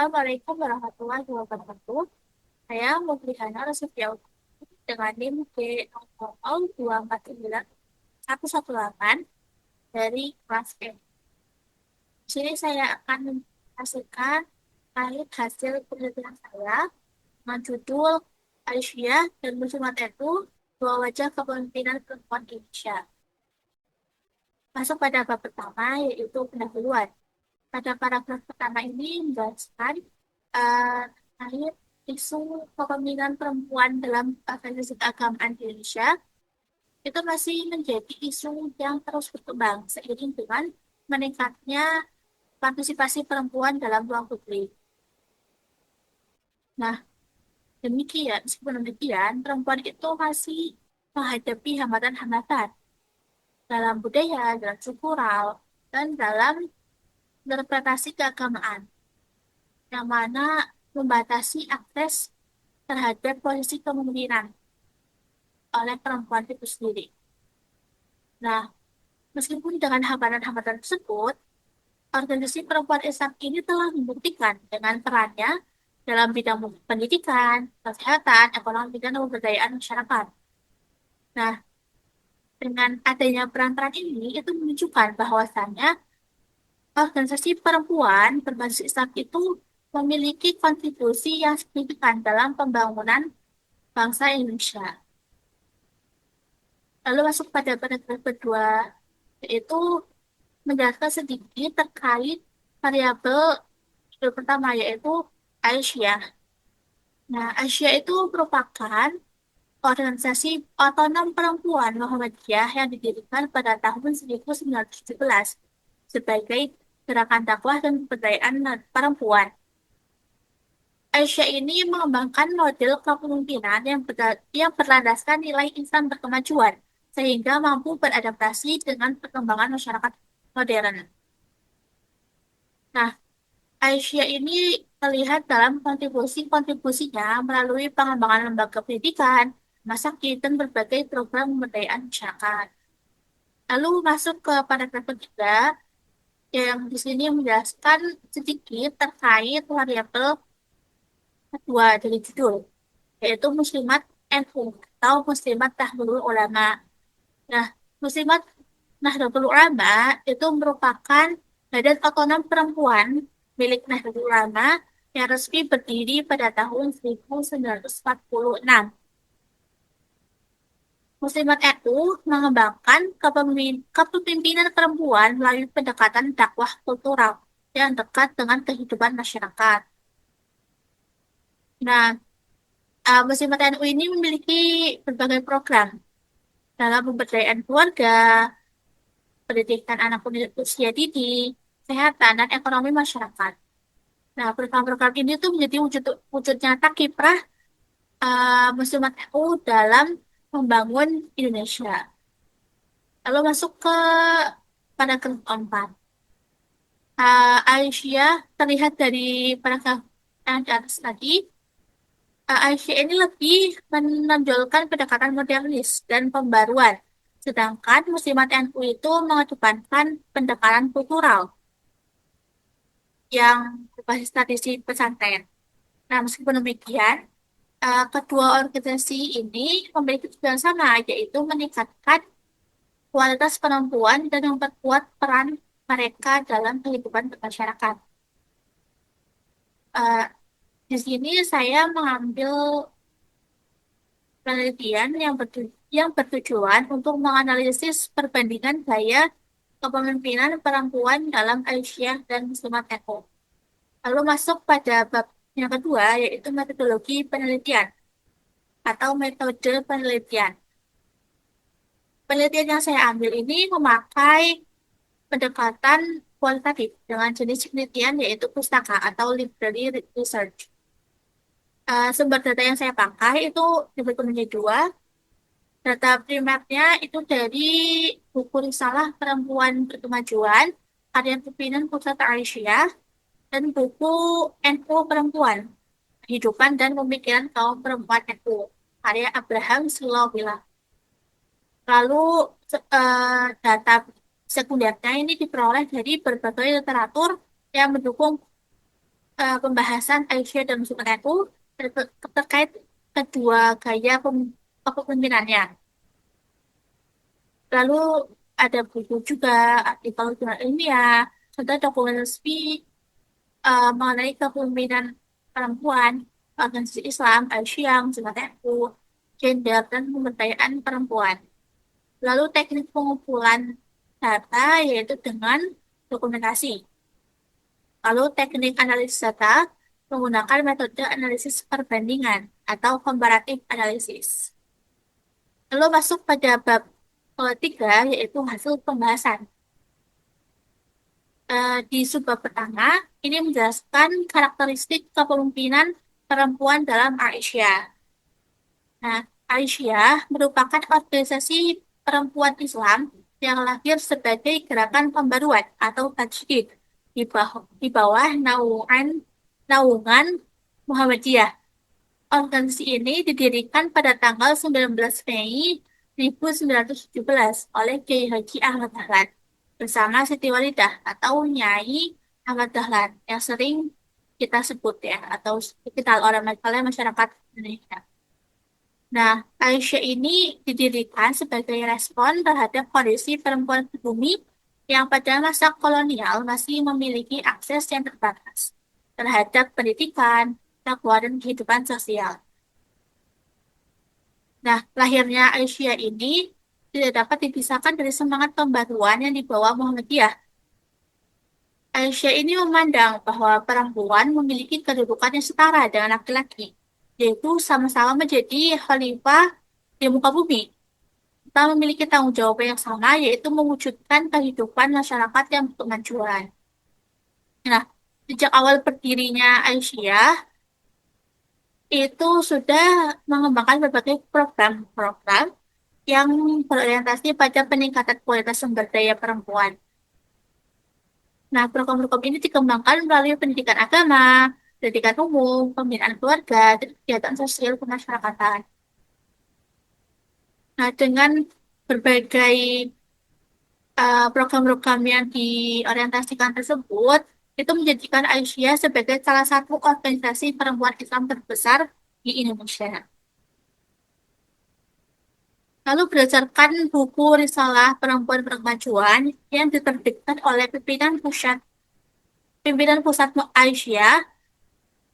Assalamualaikum warahmatullahi wabarakatuh. Saya Mubrihana Rasutia dengan NIM D00249118 dari kelas M. Di sini saya akan menghasilkan hasil penelitian saya dengan judul Aisyah dan Muslimat itu Dua Wajah Kepemimpinan Perempuan Indonesia. Masuk pada bab pertama yaitu pendahuluan. Pada paragraf pertama ini menjelaskan terkait isu kepemimpinan perempuan dalam organisasi keagamaan di Indonesia itu masih menjadi isu yang terus berkembang seiring dengan meningkatnya partisipasi perempuan dalam ruang publik. Nah, meskipun demikian, perempuan itu masih menghadapi hambatan-hambatan dalam budaya, dalam struktural, dan dalam interpretasi keagamaan, yang mana membatasi akses terhadap posisi kepemimpinan oleh perempuan itu sendiri. Nah, meskipun dengan hambatan-hambatan tersebut, organisasi perempuan Islam ini telah membuktikan dengan perannya dalam bidang pendidikan, kesehatan, ekonomi, dan pemberdayaan masyarakat. Nah, dengan adanya peran-peran ini, itu menunjukkan bahwasannya organisasi perempuan berbasis Islam itu memiliki kontribusi yang signifikan dalam pembangunan bangsa Indonesia. Lalu masuk pada paragraf kedua, yaitu menjelaskan sedikit terkait variabel yang pertama, yaitu Aisyah. Nah, Aisyah itu merupakan organisasi otonom perempuan Muhammadiyah yang didirikan pada tahun 1917 sebagai gerakan dakwah dan pemberdayaan perempuan. Aisyah ini mengembangkan model kepemimpinan yang berlandaskan nilai Islam berkemajuan, sehingga mampu beradaptasi dengan perkembangan masyarakat modern. Nah, Aisyah ini terlihat dalam kontribusi-kontribusinya melalui pengembangan lembaga pendidikan, rumah sakit, dan berbagai program pemberdayaan masyarakat. Lalu masuk ke paragraf ketiga, yang di sini menjelaskan sedikit terkait variabel kedua dari judul, yaitu Muslimat NU atau Muslimat Nahdlatul Ulama. Nah, Muslimat Nahdlatul Ulama itu merupakan badan otonom perempuan milik Nahdlatul Ulama yang resmi berdiri pada tahun 1946. Muslimat NU mengembangkan kepemimpinan perempuan melalui pendekatan dakwah kultural yang dekat dengan kehidupan masyarakat. Nah, Muslimat NU ini memiliki berbagai program dalam pemberdayaan keluarga, pendidikan anak usia dini, kesehatan, dan ekonomi masyarakat. Nah, program-program ini tuh menjadi wujud nyata kiprah Muslimat NU dalam membangun Indonesia. Lalu masuk ke paragraf keempat. Aisyah terlihat dari paragraf yang di atas tadi. Aisyah ini lebih menonjolkan pendekatan modernis dan pembaruan. Sedangkan Muslimat NU itu mengedepankan pendekatan kultural yang berbasis tradisi pesantren. Nah, meskipun demikian, kedua organisasi ini memiliki tujuan sama, yaitu meningkatkan kualitas perempuan dan memperkuat peran mereka dalam kehidupan masyarakat. Eh, di sini saya mengambil penelitian yang bertujuan untuk menganalisis perbandingan gaya kepemimpinan perempuan dalam Aisyah dan Muslimat NU. Lalu masuk pada bab yang kedua, yaitu metodologi penelitian atau metode penelitian. Penelitian yang saya ambil ini memakai pendekatan kualitatif dengan jenis penelitian yaitu pustaka atau library research. Sumber data yang saya pakai itu dibagi menjadi dua. Data primernya itu dari buku Risalah Perempuan Berkemajuan, karya pimpinan Pusat Aisyah, dan buku NU Perempuan, Kehidupan dan Pemikiran Kaum Perempuan NU, karya Abraham Silawila. Lalu data sekundernya ini diperoleh dari berbagai literatur yang mendukung pembahasan Aisyah dan Zulkarnain terkait kedua gaya kepemimpinannya. Lalu ada buku juga, artikel jurnal ilmiah, serta dokumen resmi mengenai kepemimpinan perempuan, organisasi Islam, Aisyah, Zulkarnain, gender, dan pemberdayaan perempuan. Lalu teknik pengumpulan data yaitu dengan dokumentasi. Lalu teknik analisis data menggunakan metode analisis perbandingan atau comparative analysis. Lalu masuk pada bab ketiga yaitu hasil pembahasan. Di subbab pertama ini menjelaskan karakteristik kepemimpinan perempuan dalam Aisyah. Nah, Aisyah merupakan organisasi perempuan Islam yang lahir sebagai gerakan pembaruan atau tajdid di bawah naungan Muhammadiyah. Organisasi ini didirikan pada tanggal 19 Mei 1917 oleh Kiai Haji Ahmad Dahlan bersama Siti Walidah atau Nyai Ahmad Dahlan yang sering kita sebut ya atau kita oleh masyarakat Indonesia. Nah, Aisyah ini didirikan sebagai respon terhadap kondisi perempuan pribumi yang pada masa kolonial masih memiliki akses yang terbatas terhadap pendidikan, dakwah, dan kehidupan sosial. Nah, lahirnya Aisyah ini tidak dapat dipisahkan dari semangat pembaruan yang dibawa Muhammadiyah. Aisyah ini memandang bahwa perempuan memiliki kedudukan yang setara dengan laki-laki, yaitu sama-sama menjadi khalifah di muka bumi. Kita memiliki tanggung jawab yang sama, yaitu mewujudkan kehidupan masyarakat yang berkemajuan. Nah, sejak awal berdirinya Aisyah, itu sudah mengembangkan berbagai program-program yang berorientasi pada peningkatan kualitas sumber daya perempuan. Nah, program-program ini dikembangkan melalui pendidikan agama, pendidikan umum, pembinaan keluarga, dan kegiatan sosial kemasyarakatan. Nah, dengan berbagai program-program yang diorientasikan tersebut, itu menjadikan Aisyah sebagai salah satu organisasi perempuan Islam terbesar di Indonesia. Lalu berdasarkan buku Risalah Perempuan Berkemajuan yang diterbitkan oleh pimpinan pusat Aisyah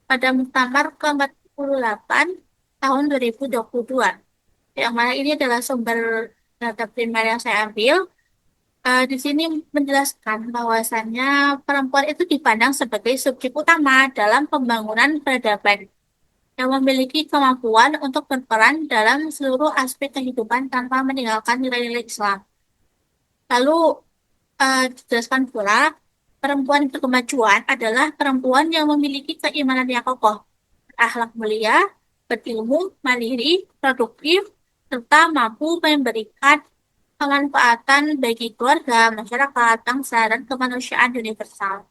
pada Muktamar ke-48 tahun 2022. Yang mana ini adalah sumber data primer yang saya ambil. Di sini menjelaskan bahwasannya perempuan itu dipandang sebagai subjek utama dalam pembangunan peradaban yang memiliki kemampuan untuk berperan dalam seluruh aspek kehidupan tanpa meninggalkan nilai-nilai Islam. Lalu dijelaskan pula, perempuan berkemajuan adalah perempuan yang memiliki keimanan yang kokoh, akhlak mulia, berilmu, mandiri, produktif, serta mampu memberikan kemanfaatan bagi keluarga, masyarakat, bangsa, dan kemanusiaan universal.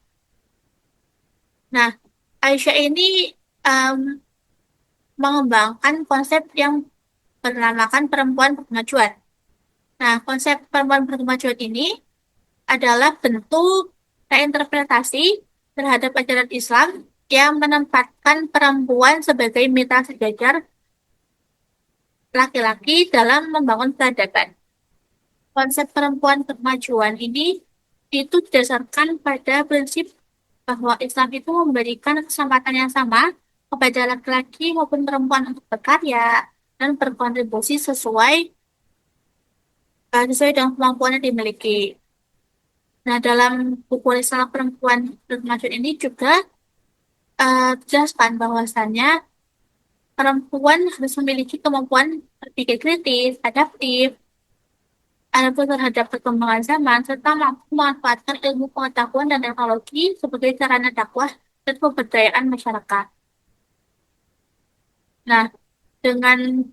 Nah, Aisyah ini em, mengembangkan konsep yang bernamakan perempuan berkemajuan. Nah, konsep perempuan berkemajuan ini adalah bentuk reinterpretasi terhadap ajaran Islam yang menempatkan perempuan sebagai mitra sejajar laki-laki dalam membangun peradaban. Konsep perempuan kemajuan ini itu didasarkan pada prinsip bahwa Islam itu memberikan kesempatan yang sama kepada laki-laki maupun perempuan untuk berkarya dan berkontribusi sesuai dengan kemampuan yang dimiliki. Nah, dalam buku Risalah Perempuan Kemajuan ini juga dijelaskan bahwasannya perempuan harus memiliki kemampuan berpikir kritis, adaptif, adaptif terhadap perkembangan zaman, serta mampu memanfaatkan ilmu pengetahuan dan teknologi sebagai sarana dakwah dan pemberdayaan masyarakat. Nah, dengan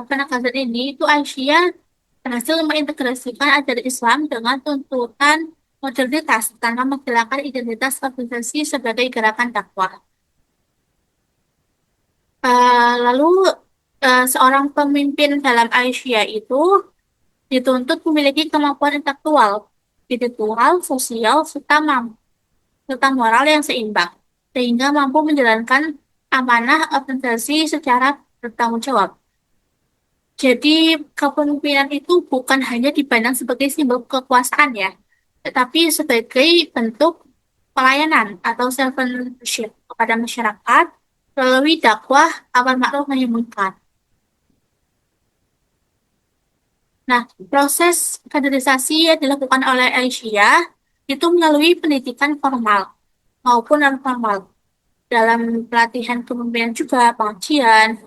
penegasan ini, itu Aisyah berhasil mengintegrasikan ajaran Islam dengan tuntutan modernitas tanpa menghilangkan identitas organisasi sebagai gerakan dakwah. Lalu, seorang pemimpin dalam Aisyah itu dituntut memiliki kemampuan intelektual, spiritual, sosial, serta moral yang seimbang. sehingga mampu menjalankan amanah organisasi secara bertanggung jawab. Jadi, kepemimpinan itu bukan hanya dipandang sebagai simbol kekuasaan ya, tetapi sebagai bentuk pelayanan atau servant leadership kepada masyarakat melalui dakwah amar ma'ruf nahi munkar. Nah, proses kaderisasi yang dilakukan oleh Aisyah itu melalui pendidikan formal maupun non-formal. Dalam pelatihan kepemimpinan juga, pengajian,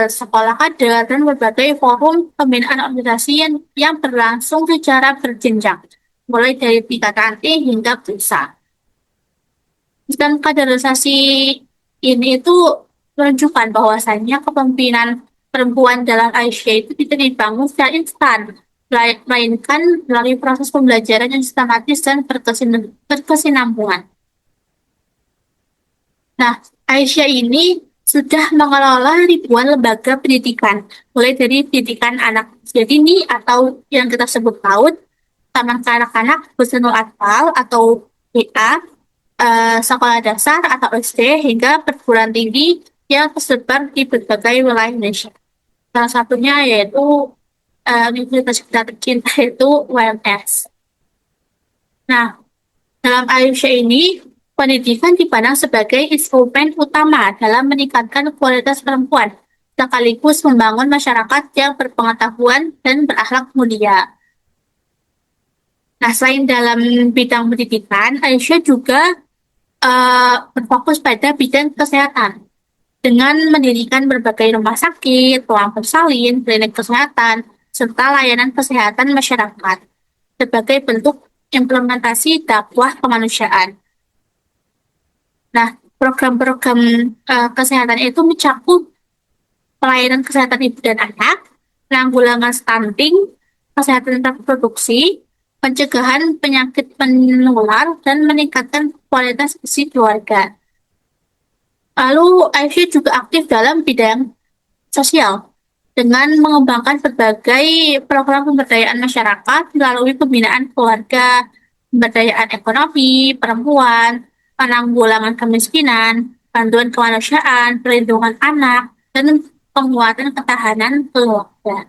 sekolah kader, dan berbagai forum pembinaan organisasi yang berlangsung secara berjenjang, mulai dari tingkat ranting hingga pusat. Dan kaderisasi ini itu menunjukkan bahwasannya kepemimpinan perempuan dalam Asia itu tidak dibangun secara instan, melainkan melalui proses pembelajaran yang sistematis dan berkesinambungan. Nah, Aisyah ini sudah mengelola ribuan lembaga pendidikan, mulai dari pendidikan anak usia dini atau yang kita sebut PAUD, taman kanak-kanak, Husnul Atfal atau BA, sekolah dasar atau SD, hingga perguruan tinggi yang tersebar di berbagai wilayah Indonesia. Salah satunya yaitu Universitas kita tercinta yaitu UMS. Nah, dalam Aisyah ini, pendidikan dipandang sebagai instrumen utama dalam meningkatkan kualitas perempuan, sekaligus membangun masyarakat yang berpengetahuan dan berakhlak mulia. Nah, selain dalam bidang pendidikan, Aisyah juga berfokus pada bidang kesehatan dengan mendirikan berbagai rumah sakit, ruang bersalin, klinik kesehatan, serta layanan kesehatan masyarakat sebagai bentuk implementasi dakwah kemanusiaan. Nah, program-program kesehatan itu mencakup pelayanan kesehatan ibu dan anak, penanggulangan stunting, kesehatan reproduksi, pencegahan penyakit menular, dan meningkatkan kualitas gizi keluarga. Lalu, Aisyah juga aktif dalam bidang sosial dengan mengembangkan berbagai program pemberdayaan masyarakat melalui pembinaan keluarga, pemberdayaan ekonomi, perempuan, penanggulangan kemiskinan, bantuan kemanusiaan, perlindungan anak, dan penguatan ketahanan keluarga.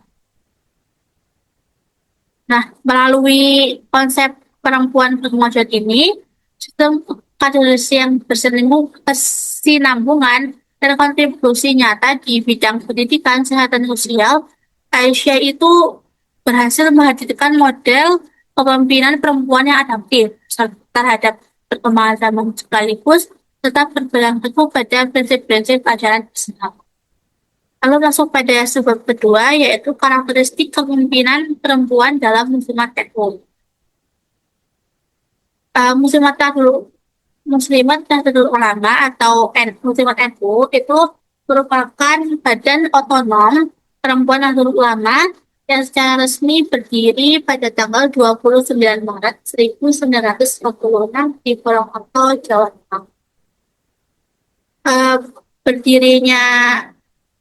Nah, melalui konsep perempuan berkemajuan ini, sistem kaderisasi yang berkesinambungan dan kontribusi nyata di bidang pendidikan, kesehatan sosial, Aisyah itu berhasil menghadirkan model kepemimpinan perempuan yang adaptif terhadap perkembangan zaman sekaligus tetap berpegang teguh pada prinsip-prinsip ajaran Islam. Lalu masuk pada sebab kedua, yaitu karakteristik kepemimpinan perempuan dalam Muslimat NU. Muslimat Nahdlatul Ulama atau Muslimat NU itu merupakan badan otonom perempuan Nahdlatul Ulama yang secara resmi berdiri pada tanggal 29 Maret 1946 di Purwokerto, Jawa Tengah. Uh, Berdirinya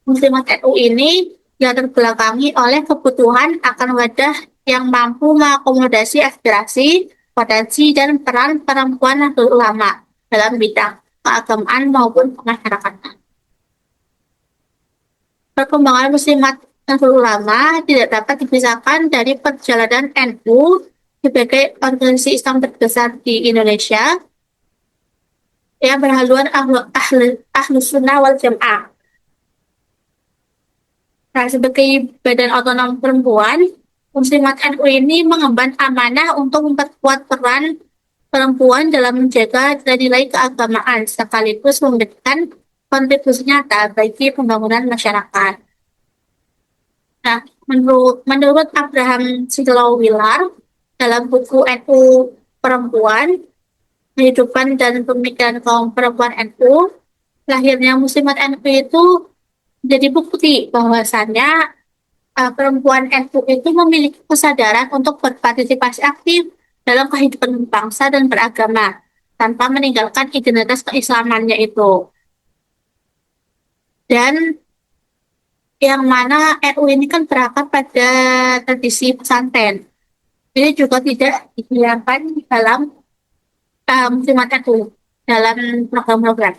Muslimat NU ini dilatar belakangi oleh kebutuhan akan wadah yang mampu mengakomodasi aspirasi, potensi, dan peran perempuan Nahdlatul Ulama dalam bidang keagamaan maupun kemasyarakatan. Perkembangan Muslimat Nahdlatul Ulama tidak dapat dipisahkan dari perjalanan NU sebagai organisasi Islam terbesar di Indonesia yang berhaluan Ahlus Sunnah wal Jamaah. Nah, sebagai badan otonom perempuan, Muslimat NU ini mengemban amanah untuk memperkuat peran perempuan dalam menjaga nilai keagamaan sekaligus memberikan kontribusi nyata bagi pembangunan masyarakat. Nah, menurut Abraham Silowilar dalam buku NU Perempuan, Kehidupan dan Pemikiran Kaum Perempuan NU, lahirnya Muslimat NU itu jadi bukti bahwasannya perempuan NU itu memiliki kesadaran untuk berpartisipasi aktif dalam kehidupan bangsa dan beragama tanpa meninggalkan identitas keislamannya itu. Dan yang mana NU ini kan berakar pada tradisi pesantren. Ini juga tidak dihilangkan dalam Muslimat NU. dalam program-program.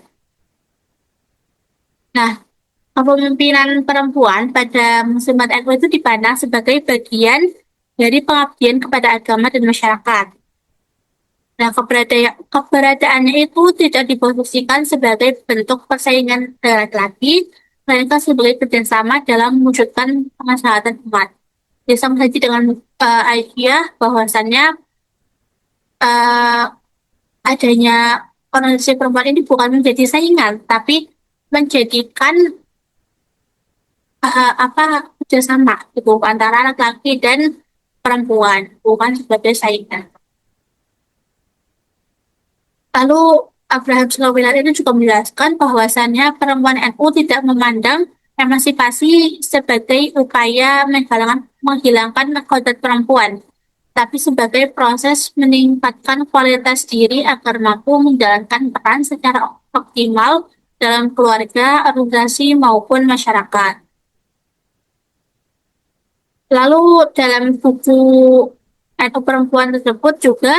Nah, kepemimpinan perempuan pada Muslimat NU itu dipandang sebagai bagian dari pengabdian kepada agama dan masyarakat. Nah, keberadaannya itu tidak diposisikan sebagai bentuk persaingan dengan laki-laki, melainkan sebagai kerjasama dalam mewujudkan kemaslahatan umat. Ya, sama saja dengan idea bahwasannya eh, adanya organisasi perempuan ini bukan menjadi saingan, tapi menjadikan apa kerjasama gitu antara laki-laki dan perempuan, bukan sebagai saingan. Lalu Abraham Slowilat ini juga menjelaskan bahwasannya perempuan NU tidak memandang emansipasi sebagai upaya menghilangkan kodrat perempuan, tapi sebagai proses meningkatkan kualitas diri agar mampu menjalankan peran secara optimal dalam keluarga, organisasi, maupun masyarakat. Lalu dalam buku atau perempuan tersebut juga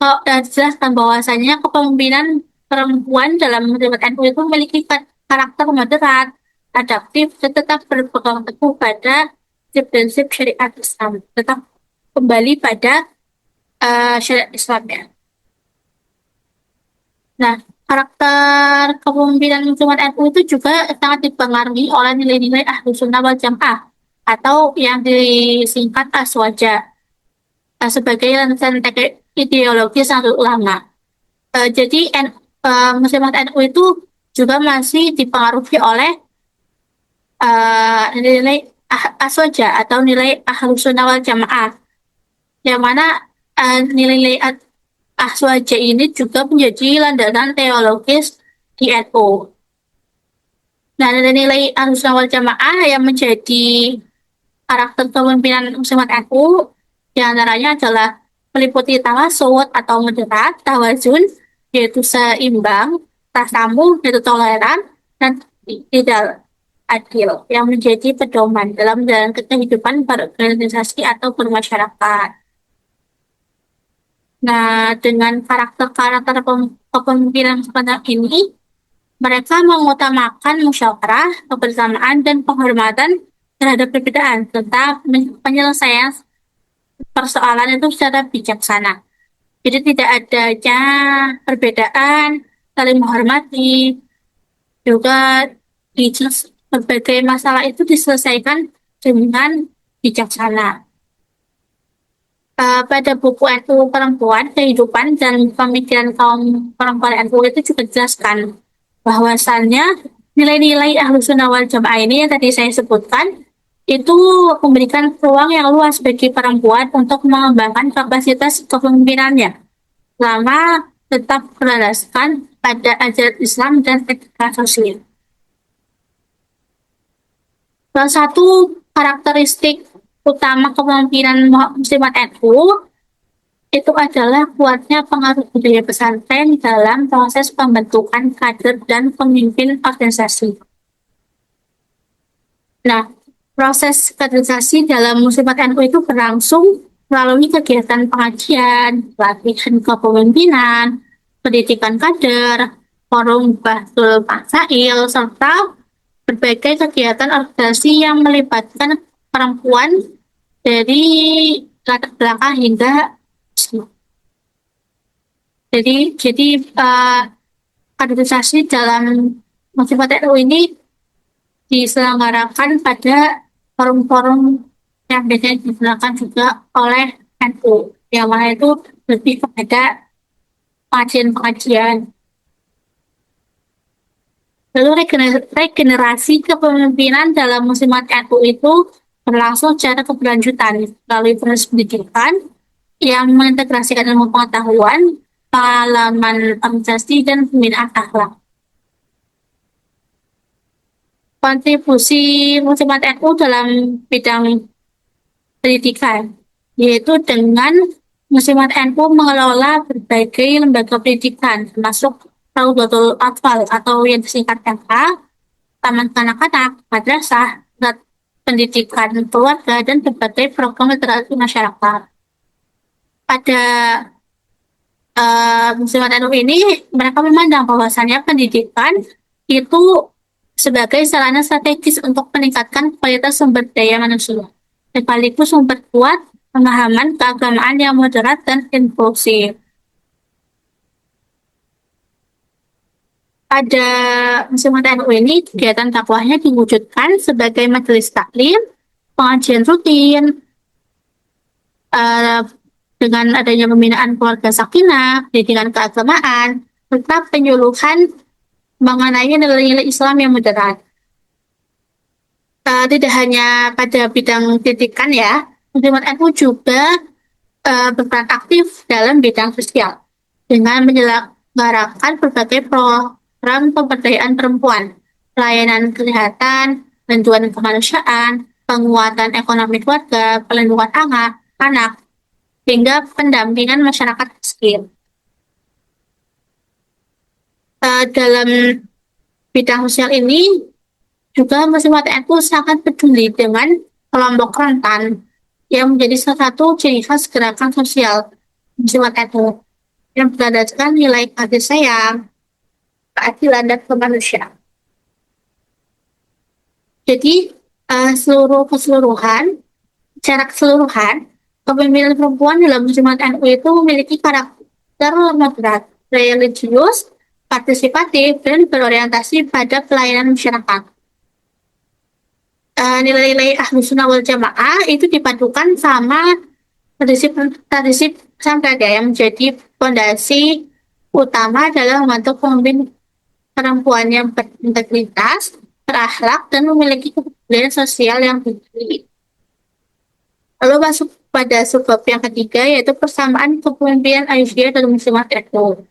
dijelaskan bahwasanya kepemimpinan perempuan dalam menjabat NU itu memiliki karakter moderat, adaptif, dan tetap berpegang teguh pada prinsip syariat Islam, tetap kembali pada syariat Islam ya. Nah, karakter kepemimpinan Muslimat NU itu juga sangat dipengaruhi oleh nilai-nilai Ahlus Sunnah wal Jamaah atau yang disingkat Aswaja sebagai landasan ideologis Nahdlatul Ulama. Jadi Muslimat NU itu juga masih dipengaruhi oleh nilai-nilai Aswaja atau nilai Ahlus Sunnah wal Jamaah, yang mana nilai-nilai Aswaja ini juga menjadi landasan teologis di NU. Nah, nilai-nilai Ahlus Sunnah wal Jamaah yang menjadi karakter kepemimpinan Muslimat NU diantaranya adalah meliputi tawasud atau moderat, tawazun yaitu seimbang, tasamuh yaitu toleran, dan tidak adil yang menjadi pedoman dalam menjalankan kehidupan berorganisasi atau bermasyarakat. Nah, dengan karakter-karakter kepemimpinan seperti ini, mereka mengutamakan musyawarah, kebersamaan, dan penghormatan terhadap perbedaan, serta penyelesaian persoalan itu secara bijaksana. Jadi tidak adanya perbedaan, saling menghormati, juga berbagai masalah itu diselesaikan dengan bijaksana. Pada buku NU Perempuan, Kehidupan dan Pemikiran Kaum Perempuan NU itu juga dijelaskan bahwasannya nilai-nilai Ahlus Sunnah wal Jamaah ini yang tadi saya sebutkan itu memberikan ruang yang luas bagi perempuan untuk mengembangkan kapasitas kepemimpinannya selama tetap berlandaskan pada ajaran Islam dan etika sosial. Salah satu karakteristik utama kepemimpinan Muslimat NU itu adalah kuatnya pengaruh budaya pesantren dalam proses pembentukan kader dan pemimpin organisasi. Nah, proses kaderisasi dalam Muslimat NU itu berlangsung melalui kegiatan pengajian, pelatihan kepemimpinan, pendidikan kader, forum bahsul masail, serta berbagai kegiatan organisasi yang melibatkan perempuan dari latar belakang hingga jadi kaderisasi dalam Muslimat NU ini diselenggarakan pada forum-forum yang biasanya diselenggarakan juga oleh NU, yang mana itu lebih kepada pengajian-pengajian. Lalu regenerasi kepemimpinan dalam Muslimat NU itu berlangsung secara keberlanjutan melalui proses pendidikan yang mengintegrasikan ilmu pengetahuan, pengalaman organisasi, dan pembinaan akhlak. Kontribusi Muslimat NU dalam bidang pendidikan, yaitu dengan Muslimat NU mengelola berbagai lembaga pendidikan, termasuk Raudatul Atfal atau yang disingkat MK, taman kanak-kanak, madrasah, pendidikan keluarga, dan berbagai program literasi masyarakat. Pada Muslimat NU ini mereka memandang bahwasannya pendidikan itu sebagai sarana strategis untuk meningkatkan kualitas sumber daya manusia, sekaligus memperkuat pemahaman keagamaan yang moderat dan inklusif. Pada Muslimat NU ini, kegiatan dakwahnya diwujudkan sebagai majelis taklim, pengajian rutin, eh, dengan adanya pembinaan keluarga sakinah, pendidikan keagamaan, serta penyuluhan mengenai nilai-nilai Islam yang moderat. Tidak hanya pada bidang pendidikan ya, Muslimat NU juga berperan aktif dalam bidang sosial dengan menyelenggarakan berbagai program pemberdayaan perempuan, pelayanan kesehatan, bantuan kemanusiaan, penguatan ekonomi keluarga, perlindungan anak, hingga pendampingan masyarakat miskin. Dalam bidang sosial ini juga Muslimat NU sangat peduli dengan kelompok rentan yang menjadi salah satu ciri khas gerakan sosial Muslimat NU yang berdasarkan nilai kasih sayang, keadilan, dan kemanusiaan. Jadi, secara keseluruhan, kepemimpinan perempuan dalam Muslimat NU itu memiliki karakter moderat, religius, partisipatif, dan berorientasi pada pelayanan masyarakat. Nilai-nilai Ahlus Sunnah wal Jamaah itu dipadukan sama tradisi pesantren yang menjadi fondasi utama dalam membantu pemimpin perempuan yang berintegritas, berakhlak, dan memiliki kepedulian sosial yang tinggi. Lalu masuk pada subbab yang ketiga, yaitu persamaan kepemimpinan Aisyah dan Muslimat NU.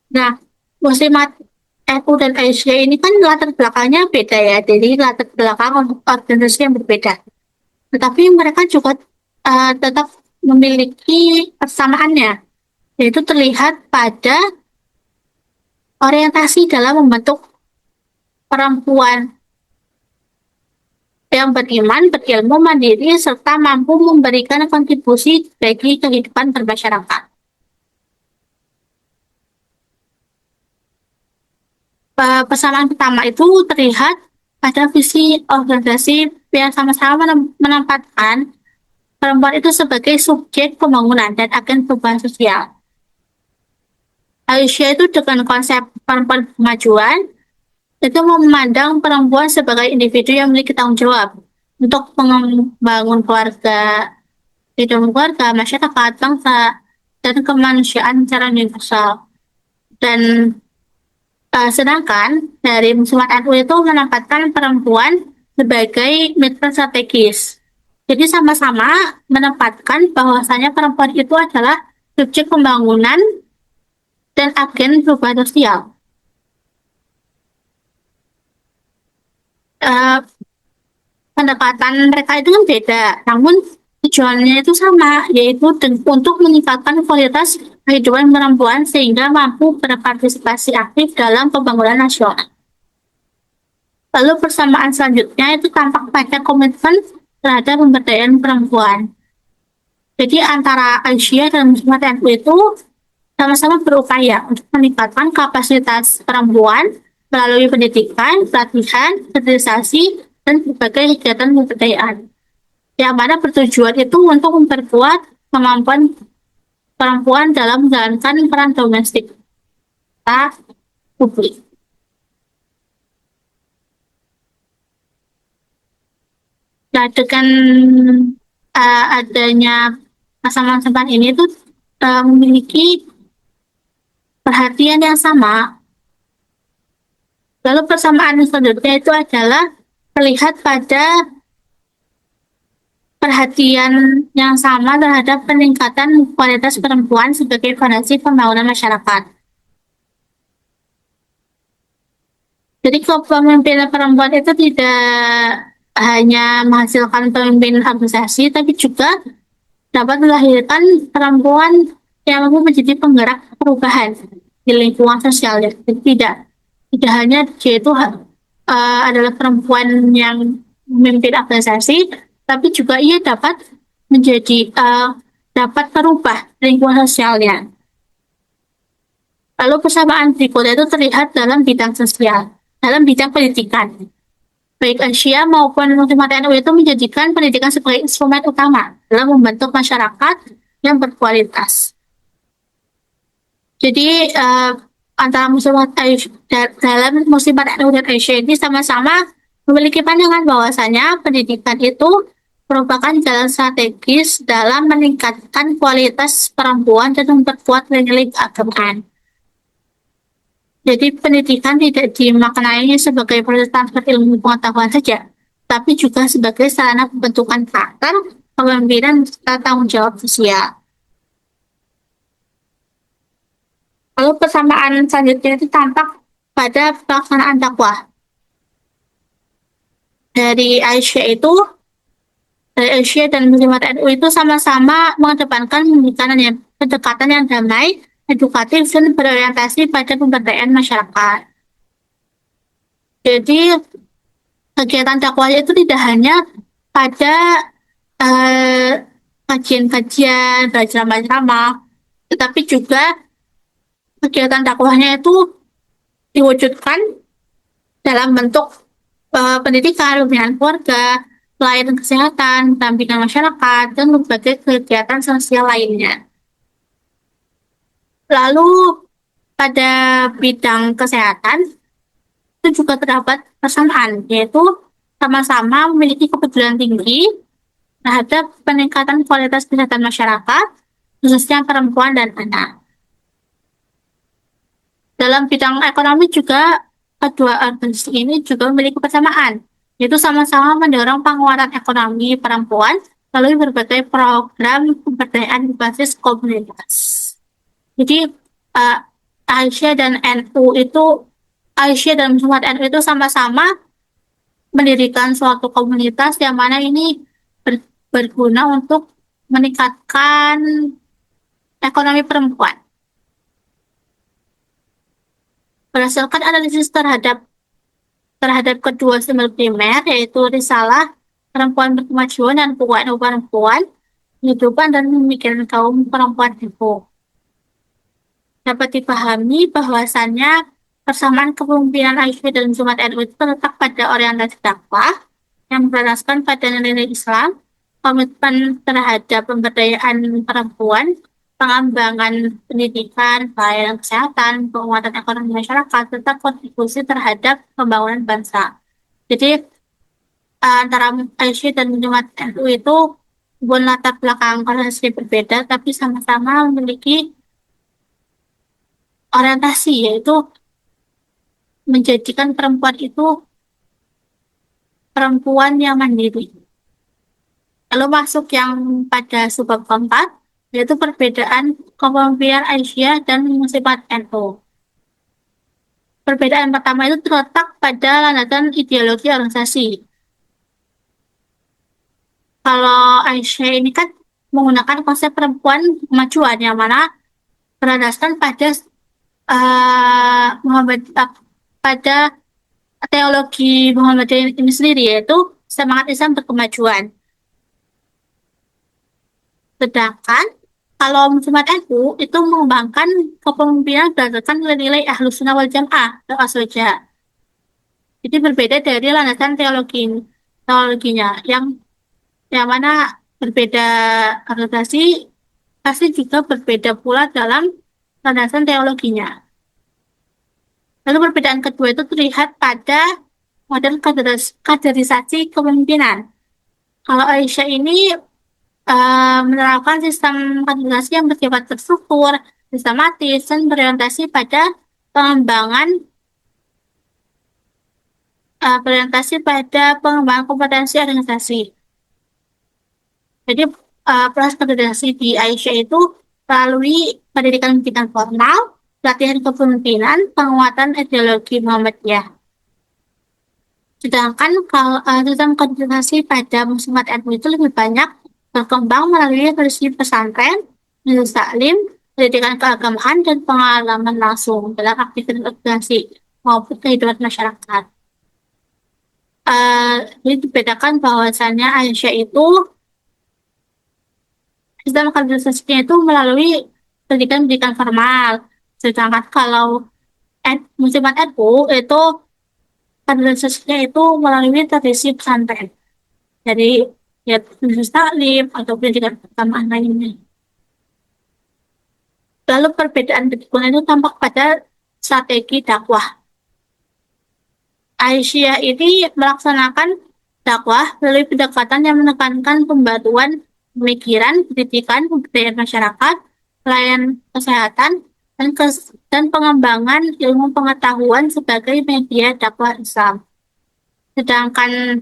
Nah, Muslimat NU dan Aisyah ini kan latar belakangnya beda ya, jadi latar belakang organisasi yang berbeda. Tetapi mereka juga tetap memiliki persamaannya, yaitu terlihat pada orientasi dalam membentuk perempuan yang beriman, berilmu, mandiri, serta mampu memberikan kontribusi bagi kehidupan bermasyarakat. Persamaan pertama itu terlihat pada visi organisasi yang sama-sama menempatkan perempuan itu sebagai subjek pembangunan dan agen perubahan sosial. Aisyah itu dengan konsep perempuan kemajuan itu memandang perempuan sebagai individu yang memiliki tanggung jawab untuk membangun keluarga, masyarakat, bangsa, dan kemanusiaan secara universal. Dan sedangkan dari Muslimat NU itu menempatkan perempuan sebagai mitra strategis. Jadi sama-sama menempatkan bahwasanya perempuan itu adalah subjek pembangunan dan agen perubahan sosial. Pendekatan mereka itu kan beda, namun tujuannya itu sama, yaitu untuk meningkatkan kualitas kehidupan perempuan sehingga mampu berpartisipasi aktif dalam pembangunan nasional. Lalu persamaan selanjutnya itu tampak pada komitmen terhadap pemberdayaan perempuan. Jadi antara Aisyah dan Muslimat NU itu sama-sama berupaya untuk meningkatkan kapasitas perempuan melalui pendidikan, pelatihan, sterilisasi, dan berbagai kegiatan pemberdayaan. Yang mana bertujuan itu untuk memperkuat kemampuan perempuan dalam menjalankan peran domestik publik. Nah, dengan adanya pasangan-pasangan ini tuh memiliki perhatian yang sama. Lalu persamaan selanjutnya itu adalah terlihat pada perhatian yang sama terhadap peningkatan kualitas perempuan sebagai fondasi pembangunan masyarakat. Jadi kepemimpinan perempuan itu tidak hanya menghasilkan pemimpin organisasi, tapi juga dapat melahirkan perempuan yang mampu menjadi penggerak perubahan di lingkungan sosial. Jadi tidak hanya dia itu adalah perempuan yang memimpin organisasi, tapi juga ia dapat menjadi dapat merubah lingkungan sosialnya. Lalu persamaan berikutnya itu terlihat dalam bidang sosial, dalam bidang pendidikan. Baik Asia maupun Muslimat NU itu menjadikan pendidikan sebagai instrumen utama dalam membentuk masyarakat yang berkualitas. Jadi antara Muslimat dalam Muslimat NU dan Asia ini sama-sama memiliki pandangan bahwasanya pendidikan itu merupakan jalan strategis dalam meningkatkan kualitas perempuan dan memperkuat nilai keagamaan. Jadi pendidikan tidak dimaknai sebagai proses transfer ilmu pengetahuan saja, tapi juga sebagai sarana pembentukan karakter, kepemimpinan, serta tanggung jawab sosial. Lalu persamaan selanjutnya itu tampak pada pelaksanaan dakwah. Dari Aisyah itu, dari Aisyah dan Muslimat NU itu sama-sama mengedepankan pendekatan yang damai, edukatif, dan berorientasi pada pemberdayaan masyarakat. Jadi kegiatan dakwahnya itu tidak hanya pada eh, kajian-kajian, ceramah-ceramah, tetapi juga kegiatan dakwahnya itu diwujudkan dalam bentuk pendidikan, pembinaan keluarga, pelayanan kesehatan, pendampingan masyarakat, dan berbagai kegiatan sosial lainnya. Lalu pada bidang kesehatan itu juga terdapat persamaan, yaitu sama-sama memiliki kepedulian tinggi terhadap peningkatan kualitas kesehatan masyarakat, khususnya perempuan dan anak. Dalam bidang ekonomi juga, kedua organisasi ini juga memiliki persamaan, yaitu sama-sama mendorong penguatan ekonomi perempuan melalui berbagai program pemberdayaan berbasis komunitas. Jadi, uh, Aisyah dan NU itu, Aisyah dan Muhammad NU itu sama-sama mendirikan suatu komunitas yang mana ini berguna untuk meningkatkan ekonomi perempuan. Berdasarkan analisis terhadap kedua simbol primer, yaitu risalah perempuan berkemajuan dan keuangan perempuan, kehidupan dan pemikiran kaum perempuan itu. Dapat dipahami bahwasannya persamaan kepemimpinan Aisyah dan Jumat NU itu terletak pada orientasi dakwah yang berasaskan pada nilai Islam, komitmen terhadap pemberdayaan perempuan, pengembangan pendidikan, pelayanan kesehatan, penguatan ekonomi masyarakat, serta kontribusi terhadap pembangunan bangsa. Jadi antara Aisyah dan Jumat NU itu bukan latar belakang organisasi berbeda, tapi sama-sama memiliki orientasi, yaitu menjadikan perempuan itu perempuan yang mandiri. Lalu masuk yang pada subbab keempat, yaitu perbedaan kepemimpinan Aisyah dan Muslimat NU. Perbedaan pertama itu terletak pada landasan ideologi organisasi. Kalau Aisyah ini kan menggunakan konsep perempuan kemajuan yang mana berlandaskan pada Muhammad pada teologi Muhammadiyah ini sendiri, yaitu semangat Islam berkemajuan. Sedangkan kalau Muhammad NU itu mengembangkan kepemimpinan berdasarkan nilai-nilai Ahlus Sunnah wal Jamaah atau Aswaja. Jadi berbeda dari landasan teologinya yang mana berbeda organisasi pasti juga berbeda pula dalam landasan teologinya. Lalu perbedaan kedua itu terlihat pada model kaderisasi kepemimpinan. Kalau Aisyah ini menerapkan sistem kaderisasi yang bersifat terstruktur, sistematis, dan berorientasi pada pengembangan pengembangan kompetensi organisasi. Jadi proses kaderisasi di Aisyah itu melalui pendidikan bidang formal, pelatihan kepemimpinan, penguatan ideologi Muhammadiyah. Sedangkan kalau sistem kaderisasi pada Muslimat NU itu lebih banyak berkembang melalui versi pesantren, majelis taklim, pendidikan keagamaan, dan pengalaman langsung dalam aktivitas organisasi maupun kehidupan masyarakat. Jadi dibedakan bahwasannya Aisyah itu sistem kaderisasinya itu melalui pendidikan formal, Sedangkan kalau Muslimat NU itu kaderisasinya itu melalui tradisi pesantren. Jadi ya khusus taklim atau pendidikan keagamaan lainnya. Lalu perbedaan dukungan itu tampak pada strategi dakwah. Aisyah ini melaksanakan dakwah melalui pendekatan yang menekankan pembaruan pemikiran, pendidikan, pemberdayaan masyarakat, pelayanan kesehatan, dan pengembangan ilmu pengetahuan sebagai media dakwah Islam. Sedangkan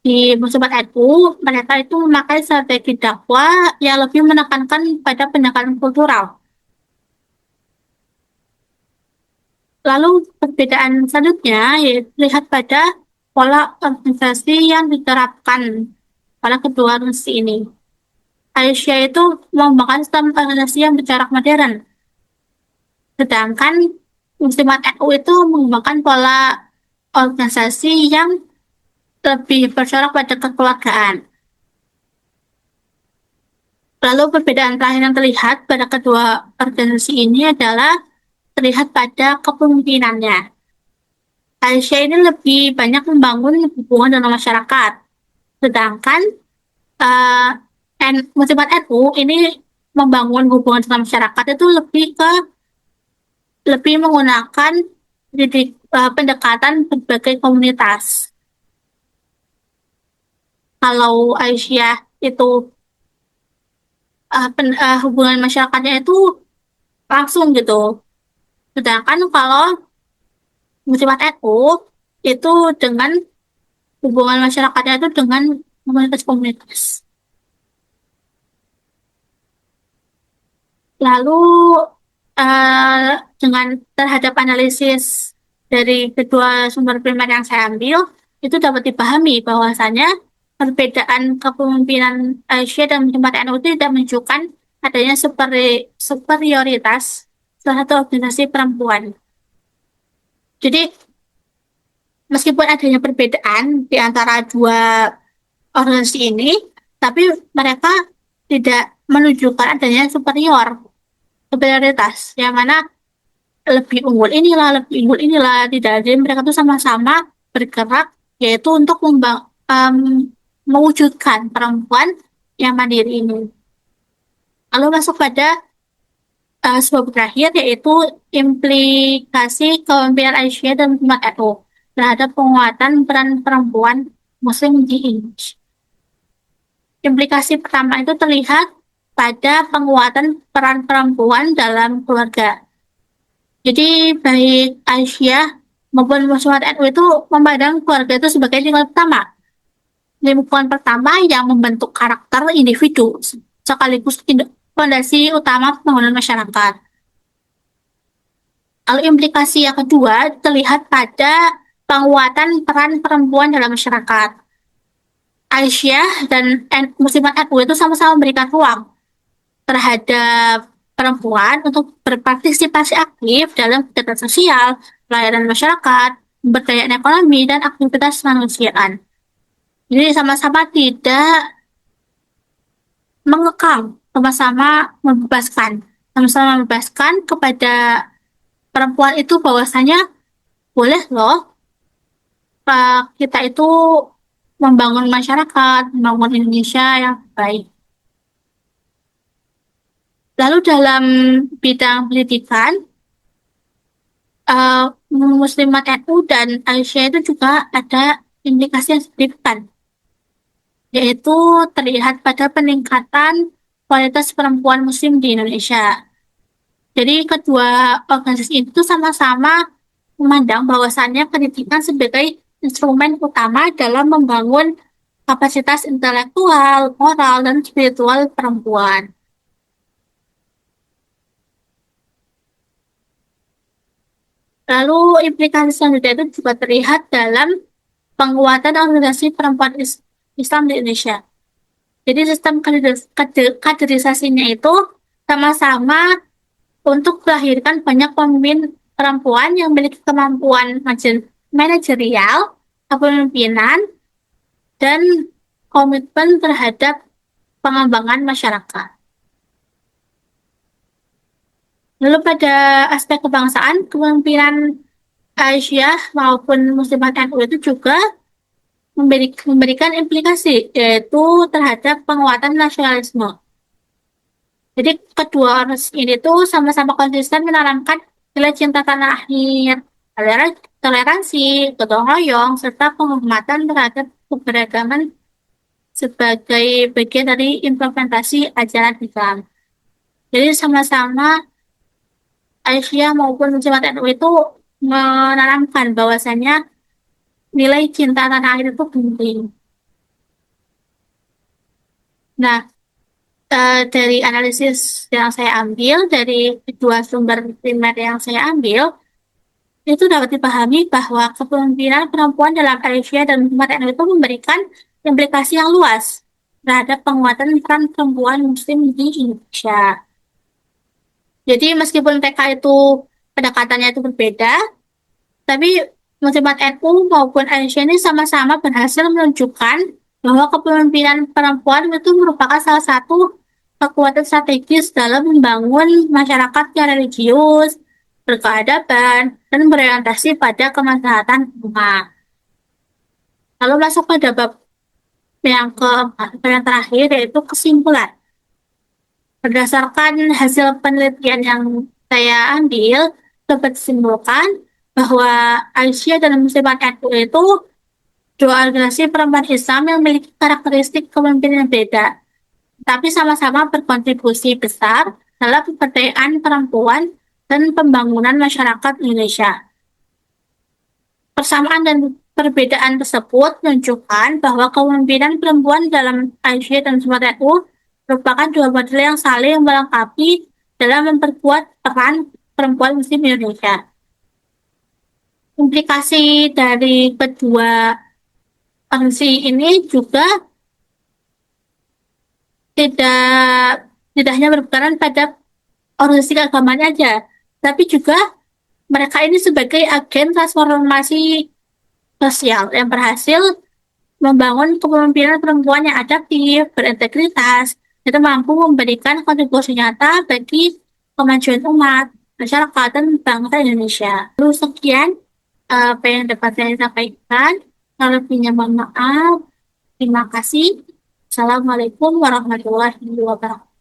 di Muslimat NU, mereka itu memakai strategi dakwah yang lebih menekankan pada pendekatan kultural. Lalu perbedaan selanjutnya yaitu lihat pada pola organisasi yang diterapkan pada kedua organisasi ini. Aisyah itu mengembangkan sistem organisasi yang berjarak modern, sedangkan Muslimat NU itu mengembangkan pola organisasi yang lebih berjarak pada kekeluargaan. Lalu perbedaan terakhir yang terlihat pada kedua organisasi ini adalah terlihat pada kepemimpinannya. Aisyah ini lebih banyak membangun hubungan dengan masyarakat, sedangkan uh, Muslimat NU ini membangun hubungan dengan masyarakat itu lebih menggunakan pendekatan berbagai komunitas. Kalau Aisyah itu hubungan masyarakatnya itu langsung gitu. Sedangkan kalau Muslimat NU itu dengan hubungan masyarakatnya itu dengan komunitas-komunitas. Lalu dengan terhadap analisis dari kedua sumber primer yang saya ambil, itu dapat dipahami bahwasanya perbedaan kepemimpinan Asia dan Muslimat NU itu tidak menunjukkan adanya superioritas salah satu organisasi perempuan. Jadi, meskipun adanya perbedaan di antara dua organisasi ini, tapi mereka tidak menunjukkan adanya superioritas, yang mana lebih unggul inilah tidak. Jadi mereka tuh sama-sama bergerak, yaitu untuk mewujudkan perempuan yang mandiri ini. Lalu masuk pada sebab terakhir, yaitu implikasi kepemimpinan Aisyah dan Muhammad NU terhadap penguatan peran perempuan Muslim di Indonesia. Implikasi pertama itu terlihat pada penguatan peran perempuan dalam keluarga. Jadi baik Aisyah maupun Muhammad NU itu memandang keluarga itu sebagai lingkungan pertama. Lingkungan pertama yang membentuk karakter individu sekaligus fondasi utama pembangunan masyarakat. Lalu implikasi yang kedua terlihat pada penguatan peran perempuan dalam masyarakat. Aisyah dan Muslimat NU itu sama-sama memberikan ruang terhadap perempuan untuk berpartisipasi aktif dalam kegiatan sosial, pelayanan masyarakat, pemberdayaan ekonomi, dan aktivitas kemanusiaan. Jadi sama-sama tidak mengekang, sama-sama membebaskan kepada perempuan itu bahwasanya boleh loh kita itu membangun masyarakat, membangun Indonesia yang baik. Lalu dalam bidang pendidikan, Muslimat NU dan Aisyah itu juga ada implikasi yang signifikan, yaitu terlihat pada peningkatan kualitas perempuan Muslim di Indonesia. Jadi kedua organisasi itu sama-sama memandang bahwasannya pendidikan sebagai instrumen utama dalam membangun kapasitas intelektual, moral, dan spiritual perempuan. Lalu implikasi selanjutnya itu juga terlihat dalam penguatan organisasi perempuan Islam di Indonesia. Jadi sistem kaderisasinya itu sama-sama untuk melahirkan banyak pemimpin perempuan yang memiliki kemampuan manajerial, kepemimpinan, dan komitmen terhadap pengembangan masyarakat. Lalu pada aspek kebangsaan, kepemimpinan Aisyah maupun Muslimat NU itu juga memberikan implikasi, yaitu terhadap penguatan nasionalisme. Jadi kedua ormas ini tuh sama-sama konsisten menanamkan nilai cinta tanah air, toleransi, gotong royong, serta penghormatan terhadap keberagaman sebagai bagian dari implementasi ajaran Islam. Jadi sama-sama Aisyah maupun Muslimat NU itu menanamkan bahwasannya nilai cinta tanah air itu penting. Nah, dari analisis yang saya ambil, dari kedua sumber primer yang saya ambil, itu dapat dipahami bahwa kepemimpinan perempuan dalam Asia dan Muslimat NU itu memberikan implikasi yang luas terhadap penguatan peran perempuan Muslim di Indonesia. Jadi meskipun TK itu pendekatannya itu berbeda, tapi Muslimat NU maupun Aisyah ini sama-sama berhasil menunjukkan bahwa kepemimpinan perempuan itu merupakan salah satu kekuatan strategis dalam membangun masyarakat yang religius, berkeadaban, dan berorientasi pada kemaslahatan umat. Lalu masuk pada bab yang keempat, yang terakhir, yaitu kesimpulan. Berdasarkan hasil penelitian yang saya ambil, dapat disimpulkan bahwa Aisyah dan Muslimat NU itu dua organisasi perempuan Islam yang memiliki karakteristik kepemimpinan yang beda, tapi sama-sama berkontribusi besar dalam pemberdayaan perempuan dan pembangunan masyarakat Indonesia. Persamaan dan perbedaan tersebut menunjukkan bahwa kepemimpinan perempuan dalam Aisyah dan Muslimat NU merupakan dua model yang saling melengkapi dalam memperkuat peran perempuan Muslim Indonesia. Implikasi dari kedua fungsi ini juga tidak tidak hanya berperan pada organisasi keagamaan aja, tapi juga mereka ini sebagai agen transformasi sosial yang berhasil membangun kepemimpinan perempuan yang adaptif, berintegritas, dan mampu memberikan kontribusi nyata bagi kemajuan umat, masyarakat, dan bangsa Indonesia. Lalu sekian apa yang dapat saya sampaikan. Kalau lebihnya mohon maaf. Terima kasih. Assalamualaikum warahmatullahi wabarakatuh.